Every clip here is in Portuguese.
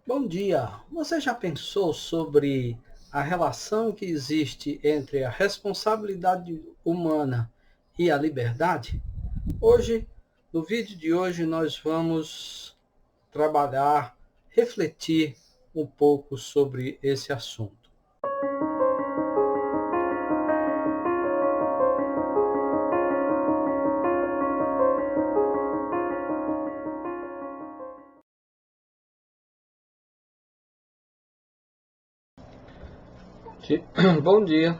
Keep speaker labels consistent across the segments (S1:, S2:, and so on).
S1: Bom dia! Você já pensou sobre a relação que existe entre a responsabilidade humana e a liberdade? Hoje, no vídeo de hoje, nós vamos trabalhar, refletir um pouco sobre esse assunto. Bom dia!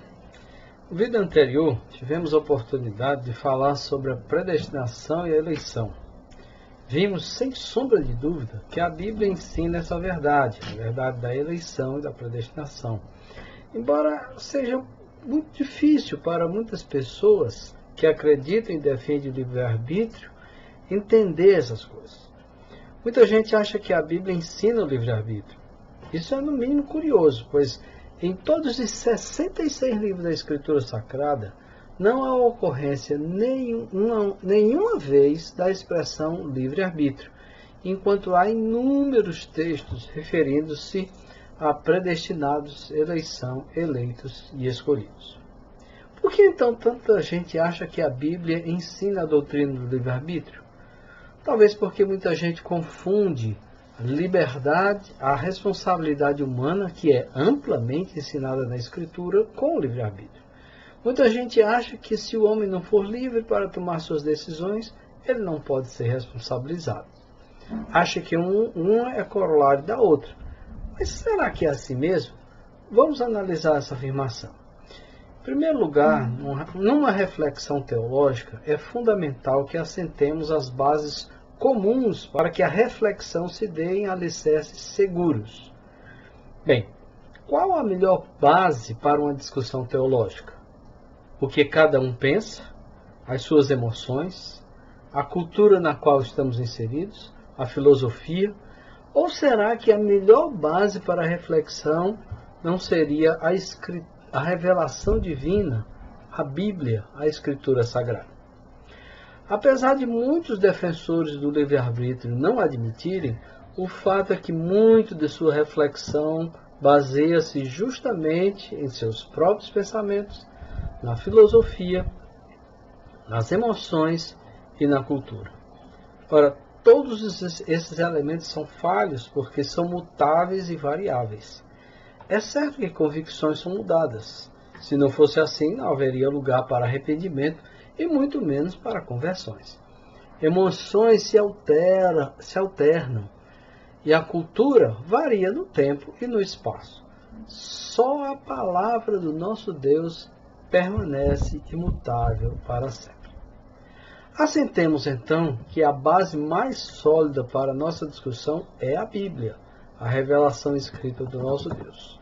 S1: No vídeo anterior, tivemos a oportunidade de falar sobre a predestinação e a eleição. Vimos, sem sombra de dúvida, que a Bíblia ensina essa verdade, a verdade da eleição e da predestinação. Embora seja muito difícil para muitas pessoas que acreditam e defendem o livre-arbítrio entender essas coisas. Muita gente acha que a Bíblia ensina o livre-arbítrio. Isso é no mínimo curioso, pois em todos os 66 livros da Escritura Sagrada não há ocorrência nenhuma vez da expressão livre-arbítrio, enquanto há inúmeros textos referindo-se a predestinados, eleição, eleitos e escolhidos. Por que então tanta gente acha que a Bíblia ensina a doutrina do livre-arbítrio? Talvez porque muita gente confunde a liberdade, a responsabilidade humana, que é amplamente ensinada na Escritura, com o livre-arbítrio. Muita gente acha que se o homem não for livre para tomar suas decisões, ele não pode ser responsabilizado. Acha que uma é corolário da outra. Mas será que é assim mesmo? Vamos analisar essa afirmação. Em primeiro lugar, numa reflexão teológica, é fundamental que assentemos as bases comuns para que a reflexão se dê em alicerces seguros. Bem, qual a melhor base para uma discussão teológica? O que cada um pensa, as suas emoções, a cultura na qual estamos inseridos, a filosofia, ou será que a melhor base para a reflexão não seria a revelação divina, a Bíblia, a Escritura Sagrada? Apesar de muitos defensores do livre-arbítrio não admitirem, o fato é que muito de sua reflexão baseia-se justamente em seus próprios pensamentos, na filosofia, nas emoções e na cultura. Ora, todos esses elementos são falhos porque são mutáveis e variáveis. É certo que convicções são mudadas. Se não fosse assim, não haveria lugar para arrependimento e muito menos para conversões. Emoções se alternam e a cultura varia no tempo e no espaço. Só a palavra do nosso Deus permanece imutável para sempre. Assentemos então que a base mais sólida para a nossa discussão é a Bíblia, a revelação escrita do nosso Deus.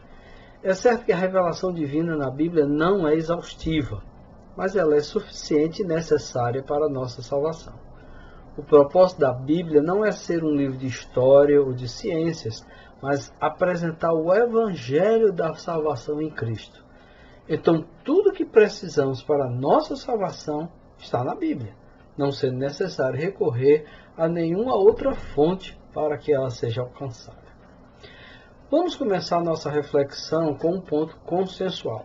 S1: É certo que a revelação divina na Bíblia não é exaustiva, mas ela é suficiente e necessária para a nossa salvação. O propósito da Bíblia não é ser um livro de história ou de ciências, mas apresentar o Evangelho da salvação em Cristo. Então, tudo o que precisamos para a nossa salvação está na Bíblia, não sendo necessário recorrer a nenhuma outra fonte para que ela seja alcançada. Vamos começar nossa reflexão com um ponto consensual.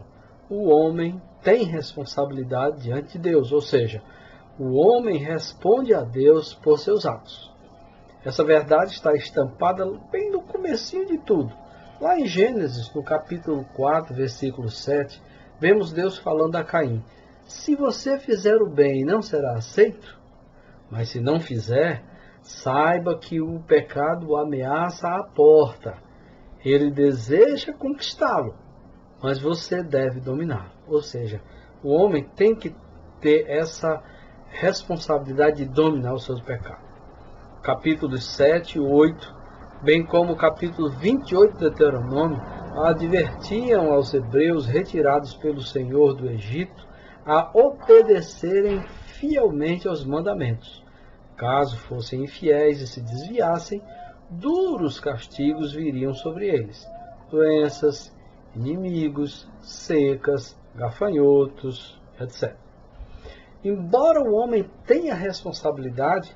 S1: O homem tem responsabilidade diante de Deus, ou seja, o homem responde a Deus por seus atos. Essa verdade está estampada bem no comecinho de tudo. Lá em Gênesis, no capítulo 4, versículo 7, vemos Deus falando a Caim: se você fizer o bem, não será aceito? Mas se não fizer, saiba que o pecado ameaça a porta. Ele deseja conquistá-lo, mas você deve dominá-lo. Ou seja, o homem tem que ter essa responsabilidade de dominar os seus pecados. Capítulos 7 e 8, bem como o capítulo 28 de Deuteronômio, advertiam aos hebreus retirados pelo Senhor do Egito a obedecerem fielmente aos mandamentos. Caso fossem infiéis e se desviassem, duros castigos viriam sobre eles: doenças, inimigos, secas, gafanhotos, etc. Embora o homem tenha responsabilidade,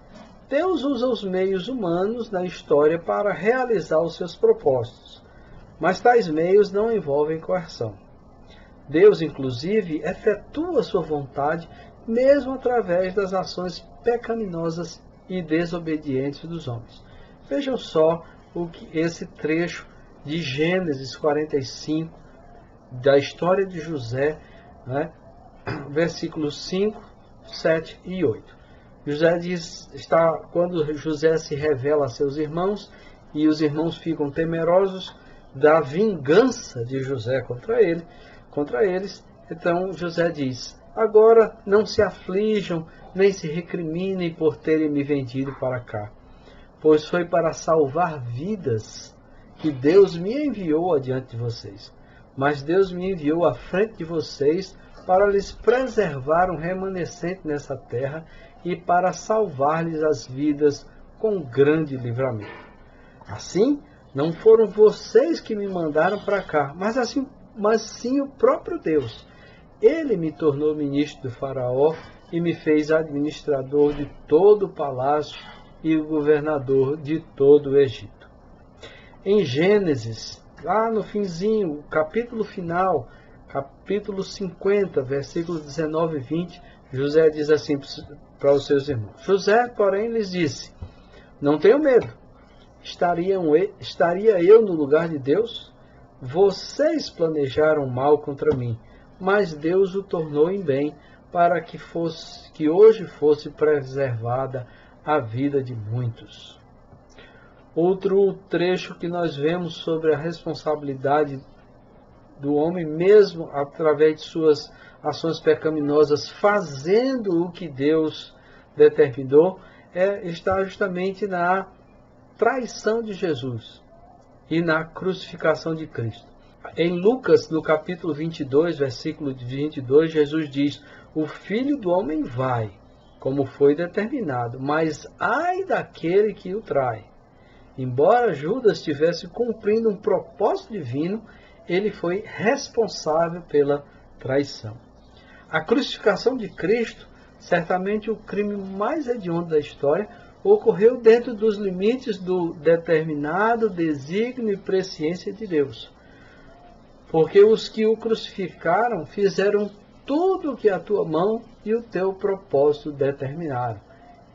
S1: Deus usa os meios humanos na história para realizar os seus propósitos, mas tais meios não envolvem coerção. Deus, inclusive, efetua sua vontade mesmo através das ações pecaminosas e desobedientes dos homens. Vejam só esse trecho de Gênesis 45, da história de José, né? Versículos 5, 7 e 8. José quando José se revela a seus irmãos, e os irmãos ficam temerosos da vingança de José contra eles, então José diz: agora não se aflijam, nem se recriminem por terem me vendido para cá, pois foi para salvar vidas que Deus me enviou adiante de vocês. Mas Deus me enviou à frente de vocês para lhes preservar um remanescente nessa terra e para salvar-lhes as vidas com grande livramento. Assim, não foram vocês que me mandaram para cá, mas sim o próprio Deus. Ele me tornou ministro do Faraó e me fez administrador de todo o palácio e governador de todo o Egito. Em Gênesis, lá no finzinho, o capítulo final, capítulo 50, versículos 19 e 20, José diz assim para os seus irmãos: José, porém, lhes disse: não tenho medo. Estaria eu no lugar de Deus? Vocês planejaram mal contra mim, mas Deus o tornou em bem, para que hoje fosse preservada a vida de muitos. Outro trecho que nós vemos sobre a responsabilidade do homem, mesmo através de suas ações pecaminosas, fazendo o que Deus determinou, está justamente na traição de Jesus e na crucificação de Cristo. Em Lucas, no capítulo 22, versículo 22, Jesus diz: o Filho do Homem vai, como foi determinado, mas ai daquele que o trai. Embora Judas estivesse cumprindo um propósito divino, ele foi responsável pela traição. A crucificação de Cristo, certamente o crime mais hediondo da história, ocorreu dentro dos limites do determinado desígnio e presciência de Deus. Porque os que o crucificaram fizeram tudo o que a tua mão e o teu propósito determinaram.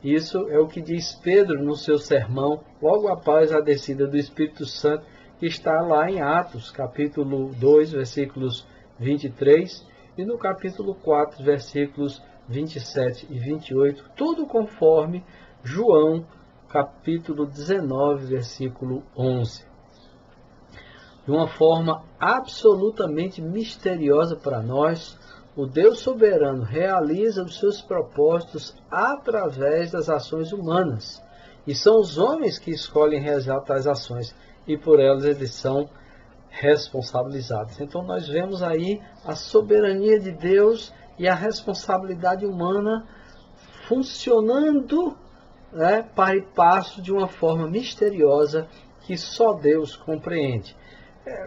S1: Isso é o que diz Pedro no seu sermão, logo após a descida do Espírito Santo, que está lá em Atos, capítulo 2, versículos 23, e no capítulo 4, versículos 27 e 28, tudo conforme João, capítulo 19, versículo 11. De uma forma absolutamente misteriosa para nós, o Deus soberano realiza os seus propósitos através das ações humanas. E são os homens que escolhem realizar tais ações, e por elas eles são responsabilizados. Então nós vemos aí a soberania de Deus e a responsabilidade humana funcionando, para e passo de uma forma misteriosa que só Deus compreende.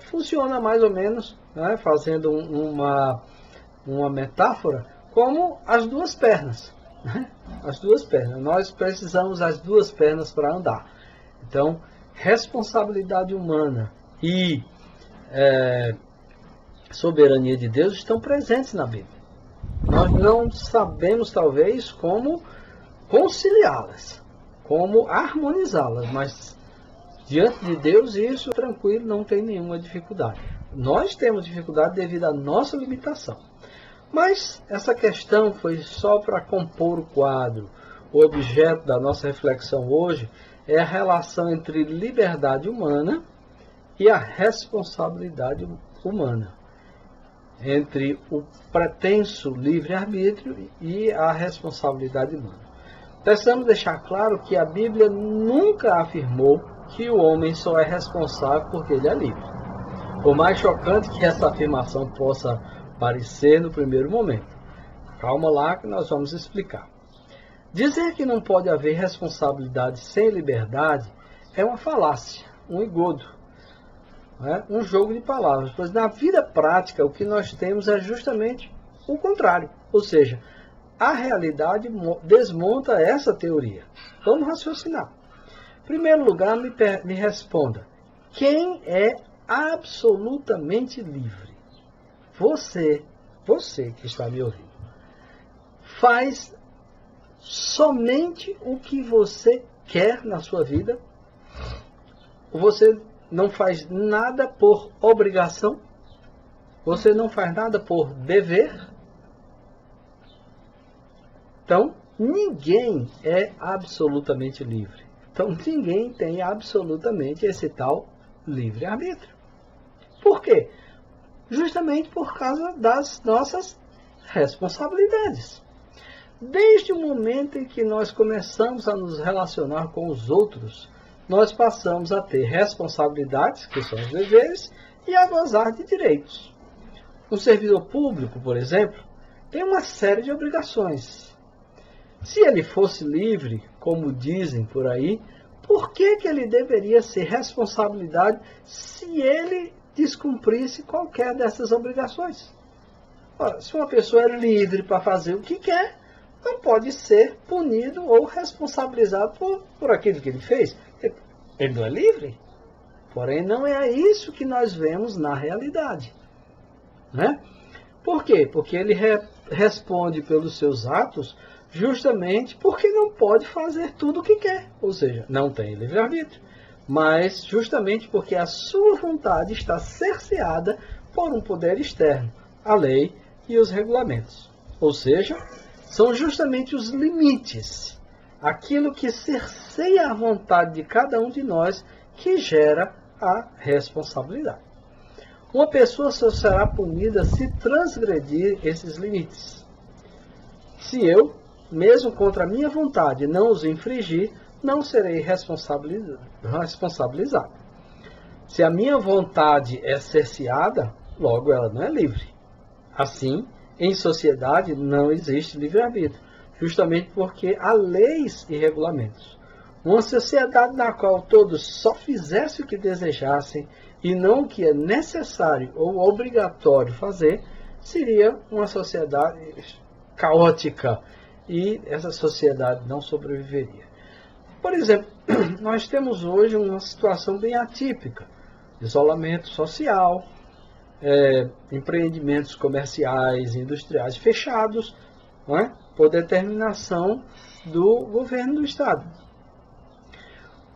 S1: Funciona mais ou menos, fazendo uma metáfora, como as duas pernas. As duas pernas. Nós precisamos das duas pernas para andar. Então, responsabilidade humana e soberania de Deus estão presentes na Bíblia. Nós não sabemos, talvez, como conciliá-las, como harmonizá-las, mas diante de Deus isso tranquilo, não tem nenhuma dificuldade. Nós temos dificuldade devido à nossa limitação. Mas essa questão foi só para compor o quadro. O objeto da nossa reflexão hoje é a relação entre liberdade humana e a responsabilidade humana. Entre o pretenso livre-arbítrio e a responsabilidade humana. Precisamos deixar claro que a Bíblia nunca afirmou que o homem só é responsável porque ele é livre. Por mais chocante que essa afirmação possa parecer no primeiro momento. Calma lá que nós vamos explicar. Dizer que não pode haver responsabilidade sem liberdade é uma falácia, um engodo, um jogo de palavras. Pois na vida prática o que nós temos é justamente o contrário. Ou seja, a realidade desmonta essa teoria. Vamos raciocinar. Em primeiro lugar, me responda. Quem é absolutamente livre? Você que está me ouvindo, faz somente o que você quer na sua vida? Você não faz nada por obrigação? Você não faz nada por dever? Então, ninguém é absolutamente livre. Então, ninguém tem absolutamente esse tal livre-arbítrio. Por quê? Justamente por causa das nossas responsabilidades. Desde o momento em que nós começamos a nos relacionar com os outros, nós passamos a ter responsabilidades, que são os deveres, e a gozar de direitos. Um servidor público, por exemplo, tem uma série de obrigações. Se ele fosse livre, como dizem por aí, por que ele deveria ser responsabilidade se ele descumprisse qualquer dessas obrigações? Ora, se uma pessoa é livre para fazer o que quer, não pode ser punido ou responsabilizado por aquilo que ele fez. Ele não é livre. Porém, não é isso que nós vemos na realidade. Né? Por quê? Porque ele responde pelos seus atos justamente porque não pode fazer tudo o que quer. Ou seja, não tem livre-arbítrio. Mas justamente porque a sua vontade está cerceada por um poder externo, a lei e os regulamentos. Ou seja, são justamente os limites, aquilo que cerceia a vontade de cada um de nós, que gera a responsabilidade. Uma pessoa só será punida se transgredir esses limites. Se eu, mesmo contra a minha vontade, não os infringir, não serei responsabilizado. Se a minha vontade é cerceada, logo ela não é livre. Assim, em sociedade não existe livre-arbítrio, justamente porque há leis e regulamentos. Uma sociedade na qual todos só fizessem o que desejassem e não o que é necessário ou obrigatório fazer, seria uma sociedade caótica e essa sociedade não sobreviveria. Por exemplo, nós temos hoje uma situação bem atípica: isolamento social, empreendimentos comerciais, industriais fechados, não é? Por determinação do governo do Estado.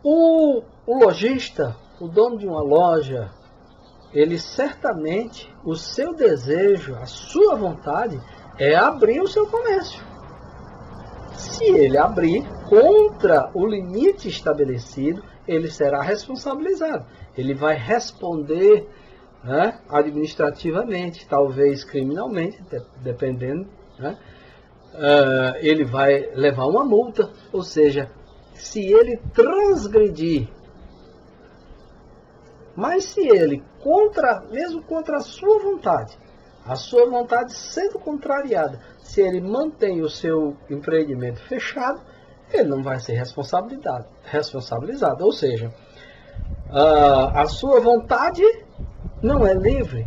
S1: O lojista, o dono de uma loja, ele certamente, o seu desejo, a sua vontade é abrir o seu comércio. Se ele abrir contra o limite estabelecido, ele será responsabilizado. Ele vai responder, né, administrativamente, talvez criminalmente, dependendo, né? Ele vai levar uma multa, ou seja, se ele transgredir. Mas se ele, mesmo contra a sua vontade sendo contrariada, se ele mantém o seu empreendimento fechado, ele não vai ser responsabilizado. Ou seja, a sua vontade não é livre,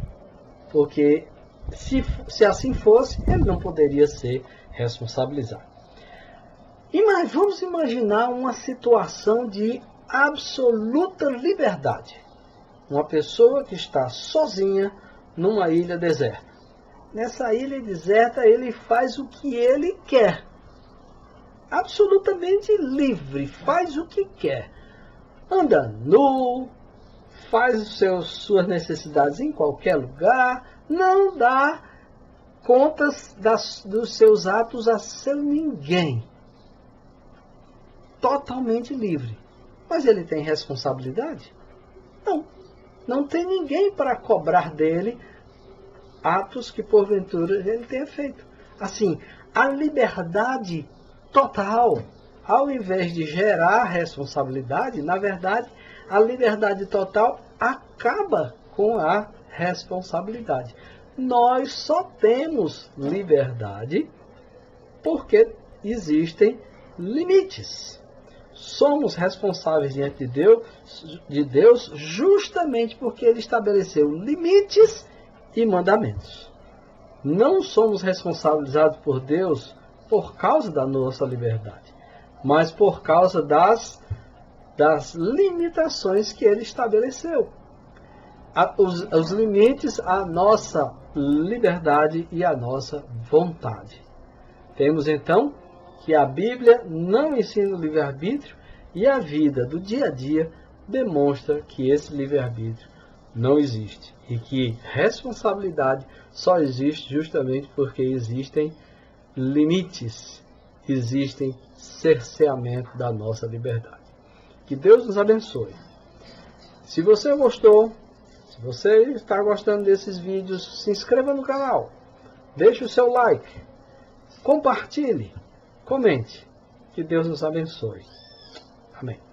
S1: porque se assim fosse, ele não poderia ser responsabilizado. Mas vamos imaginar uma situação de absoluta liberdade. Uma pessoa que está sozinha numa ilha deserta. Nessa ilha deserta, ele faz o que ele quer. Absolutamente livre, faz o que quer. Anda nu, faz suas necessidades em qualquer lugar, não dá contas dos seus atos a seu ninguém. Totalmente livre. Mas ele tem responsabilidade? Não. Não tem ninguém para cobrar dele atos que porventura ele tenha feito. Assim, a liberdade total, ao invés de gerar responsabilidade, na verdade, a liberdade total acaba com a responsabilidade. Nós só temos liberdade porque existem limites. Somos responsáveis diante de Deus justamente porque Ele estabeleceu limites e mandamentos. Não somos responsabilizados por Deus por causa da nossa liberdade, mas por causa das limitações que ele estabeleceu. Os limites à nossa liberdade e à nossa vontade. Temos então que a Bíblia não ensina o livre-arbítrio e a vida do dia a dia demonstra que esse livre-arbítrio não existe e que responsabilidade só existe justamente porque existem limites, existem cerceamento da nossa liberdade. Que Deus nos abençoe. Se você gostou, se você está gostando desses vídeos, se inscreva no canal, deixe o seu like, compartilhe, comente. Que Deus nos abençoe. Amém.